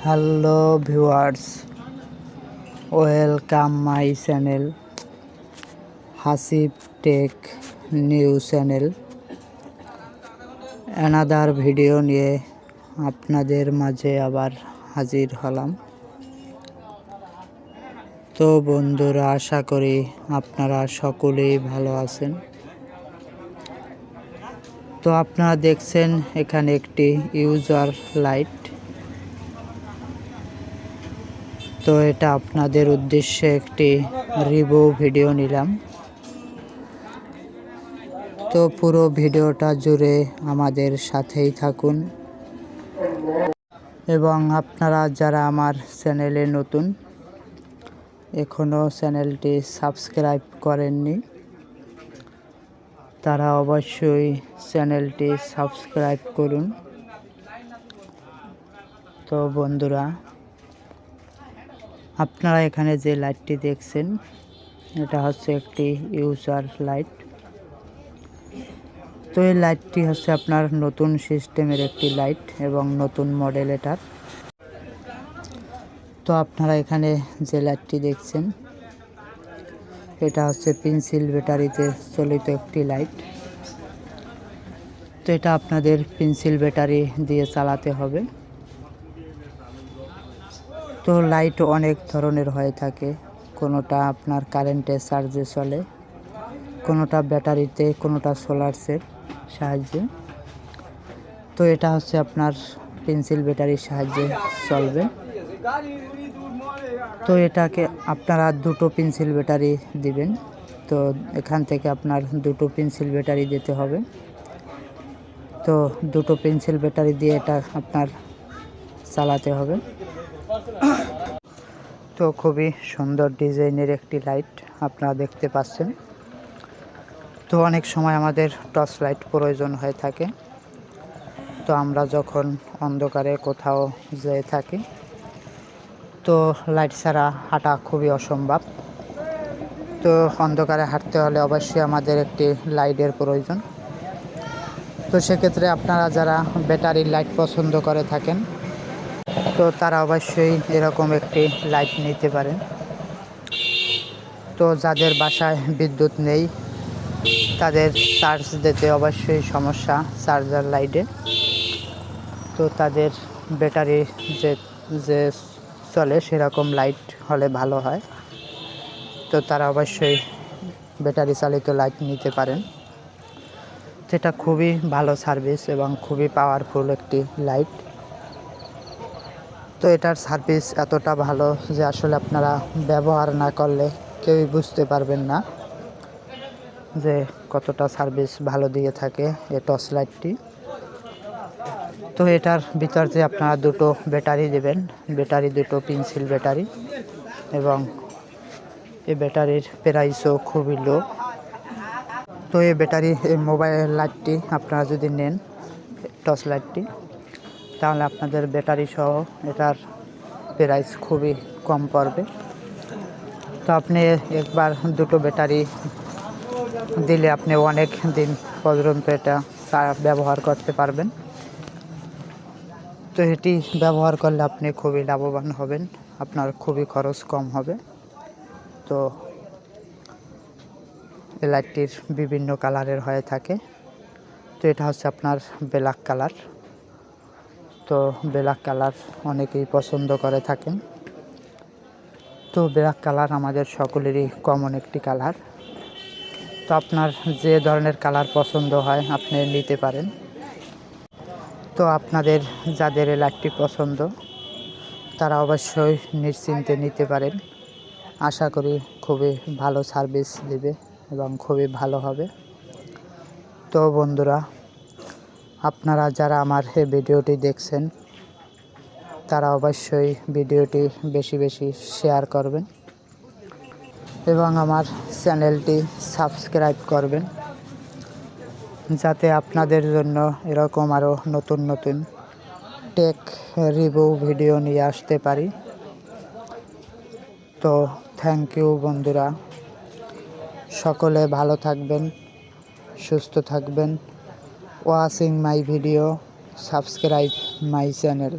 Hello viewers, welcome my channel Hasib tech news channel. Another video নিয়ে আপনাদের মাঝে আবার হাজির হলাম। তো বন্ধুরা, আশা করি আপনারা সকলেই ভালো আছেন। তো আপনারা দেখছেন এখানে একটি ইউজার লাইট। তো এটা আপনাদের উদ্দেশ্যে একটি রিভিউ ভিডিও নিলাম। তো পুরো ভিডিওটা জুড়ে আমাদের সাথেই থাকুন, এবং আপনারা যারা আমার চ্যানেলে নতুন, এখনও চ্যানেলটি সাবস্ক্রাইব করেননি, তারা অবশ্যই চ্যানেলটি সাবস্ক্রাইব করুন। তো বন্ধুরা, আপনারা এখানে যে লাইটটি দেখছেন, এটা হচ্ছে একটি ইউজার লাইট। তো এই লাইটটি হচ্ছে আপনার নতুন সিস্টেমের একটি লাইট এবং নতুন মডেল এটার। তো আপনারা এখানে যে লাইটটি দেখছেন, এটা হচ্ছে পেন্সিল ব্যাটারিতে চালিত একটি লাইট। তো এটা আপনাদের পেন্সিল ব্যাটারি দিয়ে চালাতে হবে। তো লাইট অনেক ধরনের হয়ে থাকে, কোনোটা আপনার কারেন্টের চার্জে চলে, কোনোটা ব্যাটারিতে, কোনোটা সোলারসের সাহায্যে। তো এটা হচ্ছে আপনার পেন্সিল ব্যাটারির সাহায্যে চলবে। তো এটাকে আপনারা দুটো পেন্সিল ব্যাটারি দিবেন। তো এখান থেকে আপনার দুটো পেন্সিল ব্যাটারি দিতে হবে। তো দুটো পেন্সিল ব্যাটারি দিয়ে এটা আপনার চালাতে হবে। তো খুবই সুন্দর ডিজাইনের একটি লাইট আপনারা দেখতে পাচ্ছেন। তো অনেক সময় আমাদের টর্চ লাইট প্রয়োজন হয়ে থাকে। তো আমরা যখন অন্ধকারে কোথাও যেয়ে থাকি, তো লাইট ছাড়া হাঁটা খুবই অসম্ভব। তো অন্ধকারে হাঁটতে হলে অবশ্যই আমাদের একটি লাইটের প্রয়োজন। তো সেক্ষেত্রে আপনারা যারা ব্যাটারির লাইট পছন্দ করে থাকেন, তো তারা অবশ্যই এরকম একটি লাইট নিতে পারেন। তো যাদের বাসায় বিদ্যুৎ নেই, তাদের চার্জ দিতে অবশ্যই সমস্যা চার্জার লাইটে। তো তাদের ব্যাটারি যে চলে সেরকম লাইট হলে ভালো হয়। তো তারা অবশ্যই ব্যাটারি চালিত লাইট নিতে পারেন। যেটা খুবই ভালো সার্ভিস এবং খুবই পাওয়ারফুল একটি লাইট। তো এটার সার্ভিস এতটা ভালো যে আসলে আপনারা ব্যবহার না করলে কেউই বুঝতে পারবেন না যে কতটা সার্ভিস ভালো দিয়ে থাকে এই টর্চ লাইটটি। তো এটার ভিতর যে আপনারা দুটো ব্যাটারি দেবেন, ব্যাটারি দুটো পেন্সিল ব্যাটারি, এবং এই ব্যাটারির প্রাইসও খুবই লো। তো এই ব্যাটারি, এই মোবাইল লাইটটি আপনারা যদি নেন, টর্চ লাইটটি, তাহলে আপনাদের ব্যাটারি সহ এটার প্রাইস খুবই কম পড়বে। তো আপনি একবার দুটো ব্যাটারি দিলে আপনি অনেক দিন পর্যন্ত এটা ব্যবহার করতে পারবেন। তো এটি ব্যবহার করলে আপনি খুবই লাভবান হবেন, আপনার খুবই খরচ কম হবে। তো এই লাইটটির বিভিন্ন কালারের হয়ে থাকে। তো এটা হচ্ছে আপনার ব্ল্যাক কালার। তো ব্ল্যাক কালার অনেকেই পছন্দ করে থাকেন। তো ব্ল্যাক কালার আমাদের সকলেরই কমন একটি কালার। তো আপনার যে ধরনের কালার পছন্দ হয় আপনি নিতে পারেন। তো আপনাদের যাদের এই লাইটটি পছন্দ, তারা অবশ্যই নিশ্চিন্তে নিতে পারেন। আশা করি খুবই ভালো সার্ভিস দেবে এবং খুবই ভালো হবে। তো বন্ধুরা, আপনারা যারা আমার এই ভিডিওটি দেখছেন, তারা অবশ্যই ভিডিওটি বেশি বেশি শেয়ার করবেন এবং আমার চ্যানেলটি সাবস্ক্রাইব করবেন, যাতে আপনাদের জন্য এরকম আরও নতুন নতুন টেক রিভিউ ভিডিও নিয়ে আসতে পারি। তো থ্যাংক ইউ বন্ধুরা, সকলে ভালো থাকবেন, সুস্থ থাকবেন। Watching my video, subscribe my channel.